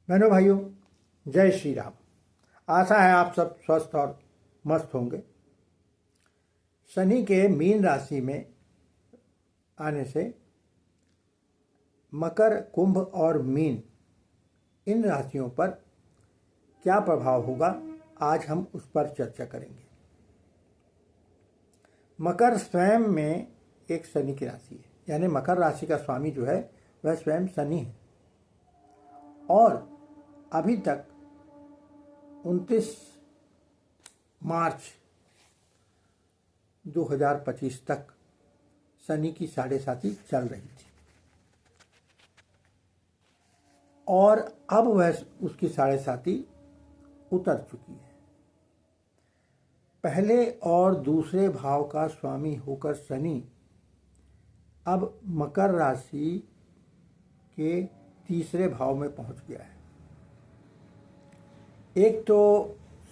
बहनों भाइयों, जय श्री राम। आशा है आप सब स्वस्थ और मस्त होंगे। शनि के मीन राशि में आने से मकर, कुंभ और मीन इन राशियों पर क्या प्रभाव होगा, आज हम उस पर चर्चा करेंगे। मकर स्वयं में एक शनि की राशि है, यानी मकर राशि का स्वामी जो है वह स्वयं शनि है और अभी तक 29 मार्च 2025 तक शनि की साढ़ेसाती चल रही थी और अब वह उसकी साढ़ेसाती उतर चुकी है। पहले और दूसरे भाव का स्वामी होकर शनि अब मकर राशि के तीसरे भाव में पहुंच गया है। एक तो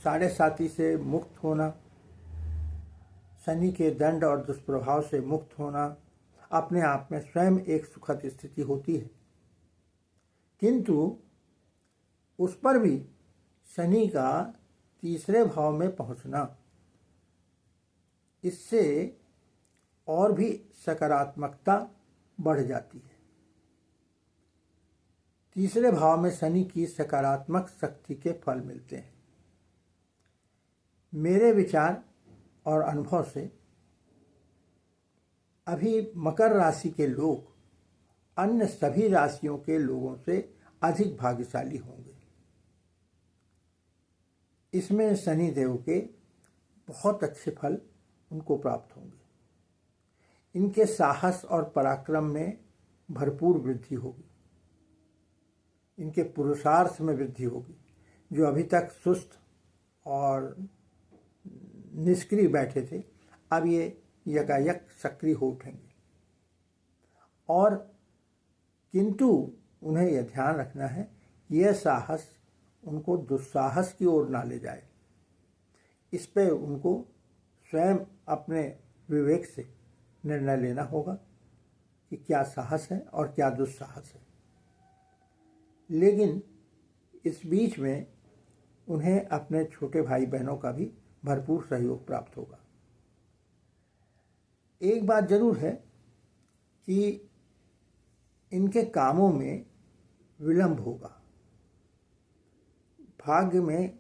साढ़ेसाती से मुक्त होना, शनि के दंड और दुष्प्रभाव से मुक्त होना अपने आप में स्वयं एक सुखद स्थिति होती है, किंतु उस पर भी शनि का तीसरे भाव में पहुंचना, इससे और भी सकारात्मकता बढ़ जाती है। तीसरे भाव में शनि की सकारात्मक शक्ति के फल मिलते हैं। मेरे विचार और अनुभव से अभी मकर राशि के लोग अन्य सभी राशियों के लोगों से अधिक भाग्यशाली होंगे। इसमें शनि देव के बहुत अच्छे फल उनको प्राप्त होंगे। इनके साहस और पराक्रम में भरपूर वृद्धि होगी। इनके पुरुषार्थ में वृद्धि होगी। जो अभी तक सुस्त और निष्क्रिय बैठे थे, अब ये यकायक सक्रिय हो उठेंगे। और किंतु उन्हें यह ध्यान रखना है कि यह साहस उनको दुस्साहस की ओर ना ले जाए। इस पे उनको स्वयं अपने विवेक से निर्णय लेना होगा कि क्या साहस है और क्या दुस्साहस है। लेकिन इस बीच में उन्हें अपने छोटे भाई बहनों का भी भरपूर सहयोग प्राप्त होगा। एक बात जरूर है कि इनके कामों में विलंब होगा, भाग्य में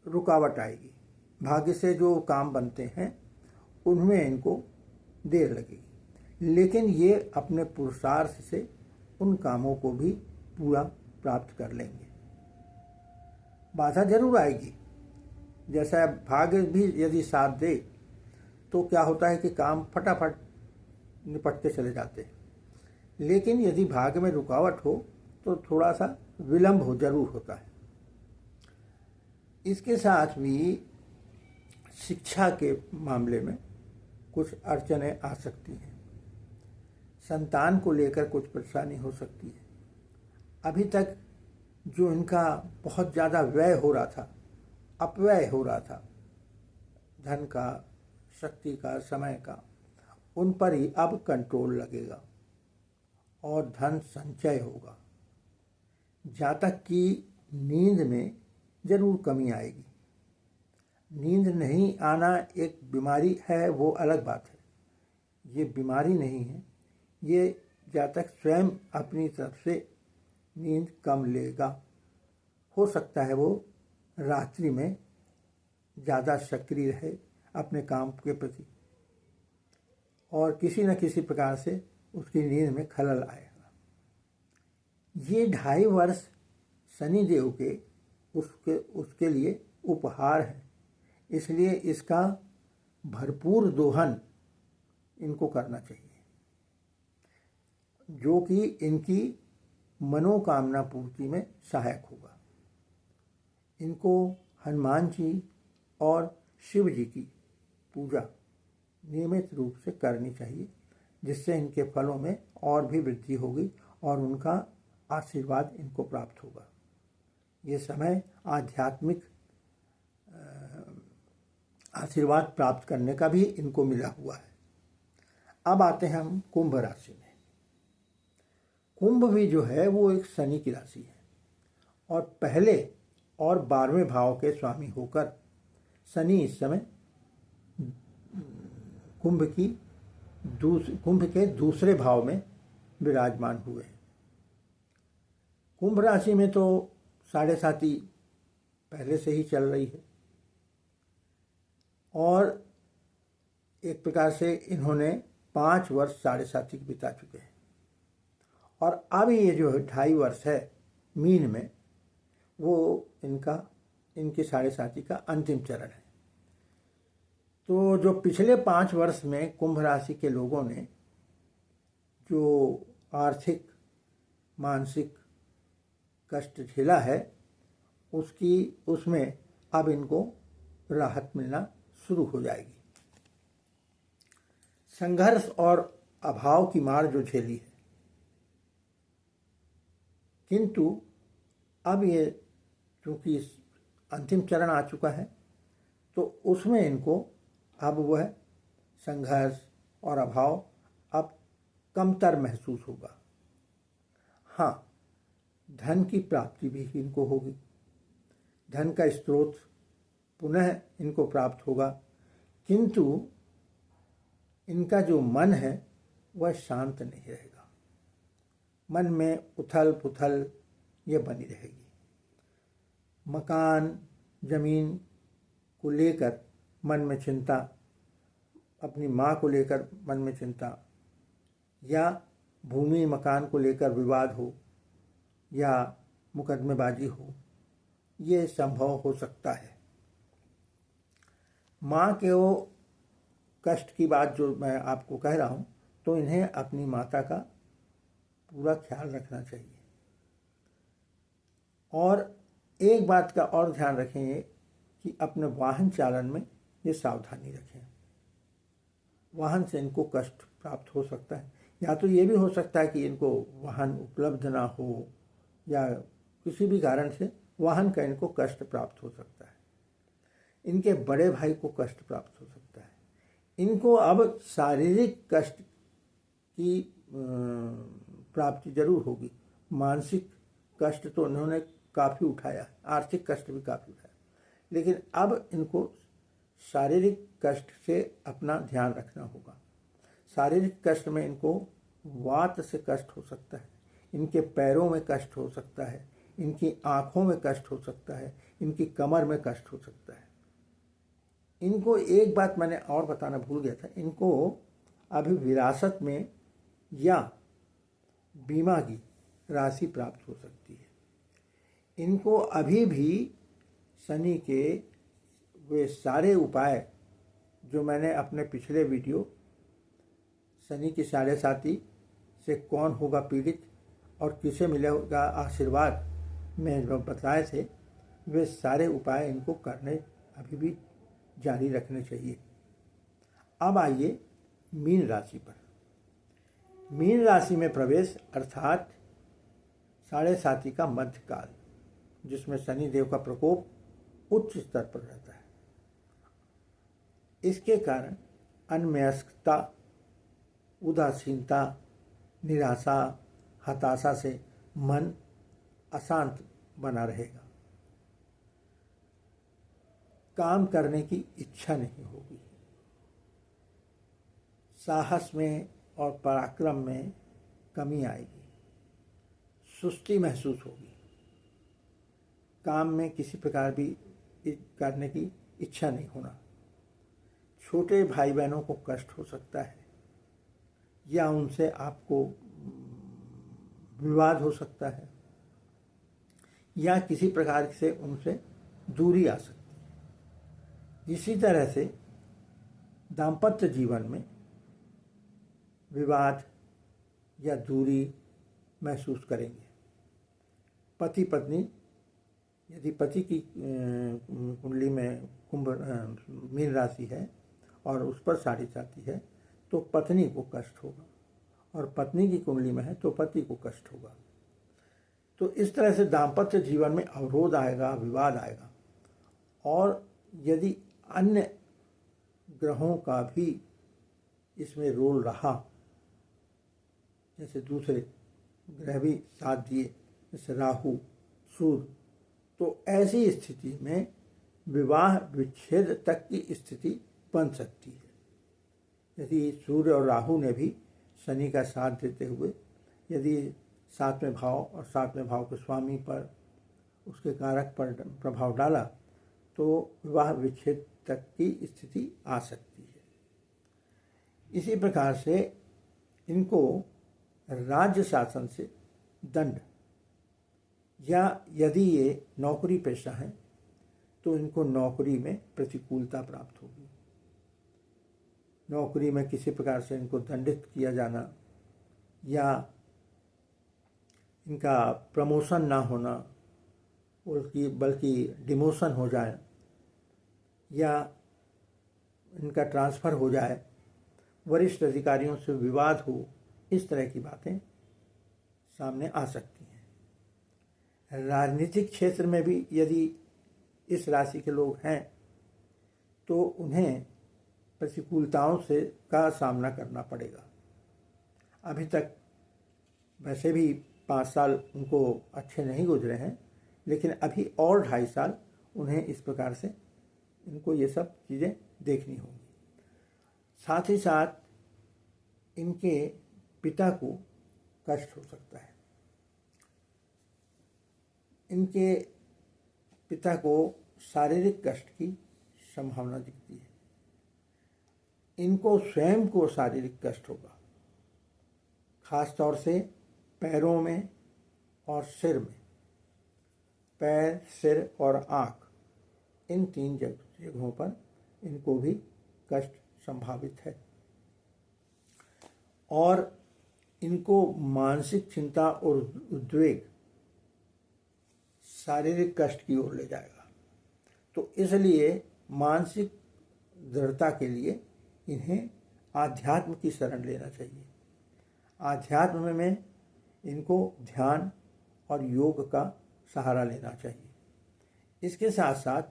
रुकावट आएगी। भाग्य से जो काम बनते हैं उनमें इनको देर लगेगी, लेकिन ये अपने पुरुषार्थ से उन कामों को भी पूरा प्राप्त कर लेंगे। बाधा जरूर आएगी, जैसा भाग्य भी यदि साथ दे तो क्या होता है कि काम फटाफट निपटते चले जाते हैं, लेकिन यदि भाग्य में रुकावट हो तो थोड़ा सा विलंब हो जरूर होता है। इसके साथ भी शिक्षा के मामले में कुछ अड़चनें आ सकती हैं। संतान को लेकर कुछ परेशानी हो सकती है। अभी तक जो इनका बहुत ज़्यादा व्यय हो रहा था, अपव्यय हो रहा था, धन का, शक्ति का, समय का, उन पर ही अब कंट्रोल लगेगा और धन संचय होगा। जातक की नींद में जरूर कमी आएगी। नींद नहीं आना एक बीमारी है, वो अलग बात है। ये बीमारी नहीं है, ये जातक स्वयं अपनी तरफ से नींद कम लेगा। हो सकता है वो रात्रि में ज़्यादा सक्रिय रहे अपने काम के प्रति और किसी न किसी प्रकार से उसकी नींद में खलल आएगा। ये 2.5 वर्ष शनिदेव के उसके लिए उपहार है, इसलिए इसका भरपूर दोहन इनको करना चाहिए, जो कि इनकी मनोकामना पूर्ति में सहायक होगा। इनको हनुमान जी और शिव जी की पूजा नियमित रूप से करनी चाहिए, जिससे इनके फलों में और भी वृद्धि होगी और उनका आशीर्वाद इनको प्राप्त होगा। ये समय आध्यात्मिक आशीर्वाद प्राप्त करने का भी इनको मिला हुआ है। अब आते हैं हम कुंभ राशि में। कुंभ भी जो है वो एक शनि की राशि है। और पहले और 12वें भाव के स्वामी होकर शनि इस समय कुंभ के दूसरे भाव में विराजमान हुए। कुंभ राशि में तो साढ़े साती पहले से ही चल रही है और एक प्रकार से इन्होंने 5 वर्ष साढ़े साती बिता चुके हैं और अब ये जो 2.5 वर्ष है मीन में, वो इनकी साढ़े साती का अंतिम चरण है। तो जो पिछले 5 वर्ष में कुंभ राशि के लोगों ने जो आर्थिक मानसिक कष्ट झेला है उसमें अब इनको राहत मिलना शुरू हो जाएगी। संघर्ष और अभाव की मार जो झेली है, किंतु अब ये चूंकि अंतिम चरण आ चुका है तो उसमें इनको अब वह संघर्ष और अभाव अब कमतर महसूस होगा। हाँ, धन की प्राप्ति भी इनको होगी, धन का स्रोत पुनः इनको प्राप्त होगा, किंतु इनका जो मन है वह शांत नहीं रहेगा। मन में उथल पुथल ये बनी रहेगी। मकान जमीन को लेकर मन में चिंता, अपनी माँ को लेकर मन में चिंता, या भूमि मकान को लेकर विवाद हो या मुकदमेबाजी हो, ये संभव हो सकता है। माँ के वो कष्ट की बात जो मैं आपको कह रहा हूँ, तो इन्हें अपनी माता का पूरा ख्याल रखना चाहिए। और एक बात का और ध्यान रखें कि अपने वाहन चालन में ये सावधानी रखें। वाहन से इनको कष्ट प्राप्त हो सकता है, या तो ये भी हो सकता है कि इनको वाहन उपलब्ध ना हो या किसी भी कारण से वाहन का इनको कष्ट प्राप्त हो सकता है। इनके बड़े भाई को कष्ट प्राप्त हो सकता है। इनको अब शारीरिक कष्ट की प्राप्ति जरूर होगी। मानसिक कष्ट तो उन्होंने काफ़ी उठाया, आर्थिक कष्ट भी काफ़ी उठाया, लेकिन अब इनको शारीरिक कष्ट से अपना ध्यान रखना होगा। शारीरिक कष्ट में इनको वात से कष्ट हो सकता है, इनके पैरों में कष्ट हो सकता है, इनकी आँखों में कष्ट हो सकता है, इनकी कमर में कष्ट हो सकता है। इनको एक बात मैंने और बताना भूल गया था, इनको अभी विरासत में या बीमा की राशि प्राप्त हो सकती है। इनको अभी भी शनि के वे सारे उपाय जो मैंने अपने पिछले वीडियो शनि की साढ़े साती से कौन होगा पीड़ित और किसे मिलेगा आशीर्वाद में जो बताए थे, वे सारे उपाय इनको करने अभी भी जारी रखने चाहिए। अब आइए मीन राशि पर। मीन राशि में प्रवेश अर्थात साढ़े साती का मध्यकाल, जिसमें शनि देव का प्रकोप उच्च स्तर पर रहता है। इसके कारण अनमनस्कता, उदासीनता, निराशा, हताशा से मन अशांत बना रहेगा। काम करने की इच्छा नहीं होगी। साहस में और पराक्रम में कमी आएगी। सुस्ती महसूस होगी। काम में किसी प्रकार भी करने की इच्छा नहीं होना। छोटे भाई बहनों को कष्ट हो सकता है या उनसे आपको विवाद हो सकता है या किसी प्रकार से उनसे दूरी आ सकती है। इसी तरह से दाम्पत्य जीवन में विवाद या दूरी महसूस करेंगे। पति पत्नी, यदि पति की कुंडली में मीन राशि है और उस पर साढ़े साती है तो पत्नी को कष्ट होगा, और पत्नी की कुंडली में है तो पति को कष्ट होगा। तो इस तरह से दाम्पत्य जीवन में अवरोध आएगा, विवाद आएगा। और यदि अन्य ग्रहों का भी इसमें रोल रहा, जैसे दूसरे ग्रह भी साथ दिए, जैसे राहु, सूर्य तो ऐसी स्थिति में विवाह विच्छेद तक की स्थिति बन सकती है। यदि सूर्य और राहु ने भी शनि का साथ देते हुए यदि सातवें भाव और सातवें भाव के स्वामी पर उसके कारक पर प्रभाव डाला तो विवाह विच्छेद तक की स्थिति आ सकती है। इसी प्रकार से इनको राज्य शासन से दंड, या यदि ये नौकरी पेशा है तो इनको नौकरी में प्रतिकूलता प्राप्त होगी। नौकरी में किसी प्रकार से इनको दंडित किया जाना, या इनका प्रमोशन ना होना बल्कि डिमोशन हो जाए, या इनका ट्रांसफ़र हो जाए, वरिष्ठ अधिकारियों से विवाद हो, इस तरह की बातें सामने आ सकती हैं। राजनीतिक क्षेत्र में भी यदि इस राशि के लोग हैं तो उन्हें प्रतिकूलताओं से का सामना करना पड़ेगा। अभी तक वैसे भी 5 साल उनको अच्छे नहीं गुजरे हैं, लेकिन अभी और 2.5 साल उन्हें इस प्रकार से इनको ये सब चीज़ें देखनी होंगी। साथ ही साथ इनके पिता को कष्ट हो सकता है। इनके पिता को शारीरिक कष्ट की संभावना दिखती है। इनको स्वयं को शारीरिक कष्ट होगा, खास तौर से पैरों में और सिर में। पैर, सिर और आँख, इन 3 जगहों पर इनको भी कष्ट संभावित है। और इनको मानसिक चिंता और उद्वेग शारीरिक कष्ट की ओर ले जाएगा। तो इसलिए मानसिक दृढ़ता के लिए इन्हें आध्यात्म की शरण लेना चाहिए। आध्यात्म में इनको ध्यान और योग का सहारा लेना चाहिए। इसके साथ साथ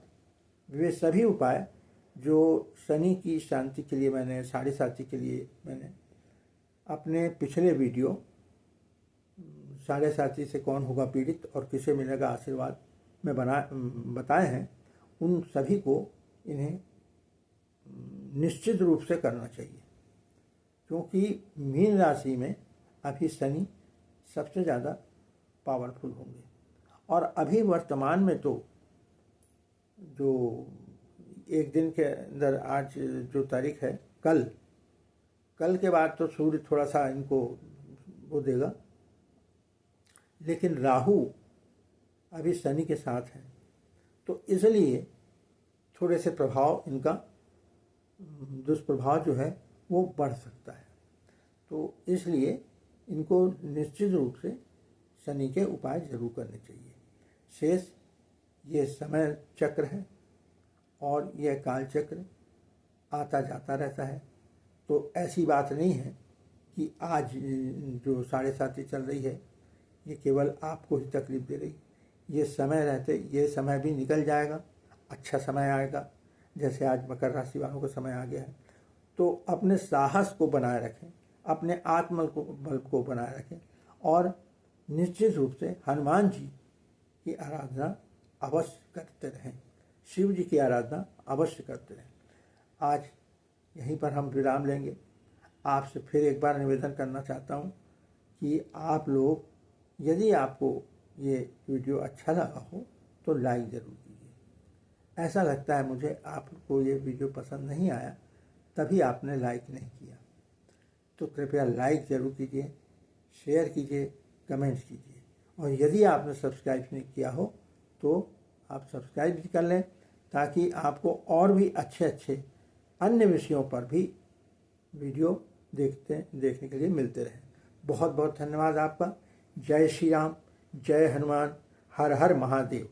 वे सभी उपाय जो शनि की शांति के लिए मैंने, साढ़े साथी के लिए मैंने अपने पिछले वीडियो साढ़े साथी से कौन होगा पीड़ित और किसे मिलेगा आशीर्वाद में बताए हैं, उन सभी को इन्हें निश्चित रूप से करना चाहिए। क्योंकि मीन राशि में अभी शनि सबसे ज़्यादा पावरफुल होंगे। और अभी वर्तमान में तो जो एक दिन के अंदर, आज जो तारीख है, कल के बाद तो सूर्य थोड़ा सा इनको वो देगा, लेकिन राहु अभी शनि के साथ है, तो इसलिए थोड़े से प्रभाव, इनका दुष्प्रभाव जो है वो बढ़ सकता है। तो इसलिए इनको निश्चित रूप से शनि के उपाय जरूर करने चाहिए। शेष ये समय चक्र है और यह काल चक्र आता जाता रहता है। तो ऐसी बात नहीं है कि आज जो साढ़े साथी चल रही है ये केवल आपको ही तकलीफ दे रही। ये समय रहते ये समय भी निकल जाएगा, अच्छा समय आएगा। जैसे आज मकर राशि वालों का समय आ गया है, तो अपने साहस को बनाए रखें, अपने आत्मबल को बनाए रखें और निश्चित रूप से हनुमान जी की आराधना अवश्य करते रहें, शिव जी की आराधना अवश्य करते रहें। आज यहीं पर हम विराम लेंगे। आपसे फिर एक बार निवेदन करना चाहता हूँ कि आप लोग, यदि आपको ये वीडियो अच्छा लगा हो तो लाइक ज़रूर कीजिए। ऐसा लगता है मुझे आपको ये वीडियो पसंद नहीं आया, तभी आपने लाइक नहीं किया। तो कृपया लाइक ज़रूर कीजिए, शेयर कीजिए, कमेंट्स कीजिए। और यदि आपने सब्सक्राइब नहीं किया हो तो आप सब्सक्राइब भी कर लें, ताकि आपको और भी अच्छे अन्य विषयों पर भी वीडियो देखने के लिए मिलते रहें। बहुत बहुत धन्यवाद आपका। जय श्री राम, जय हनुमान, हर हर महादेव।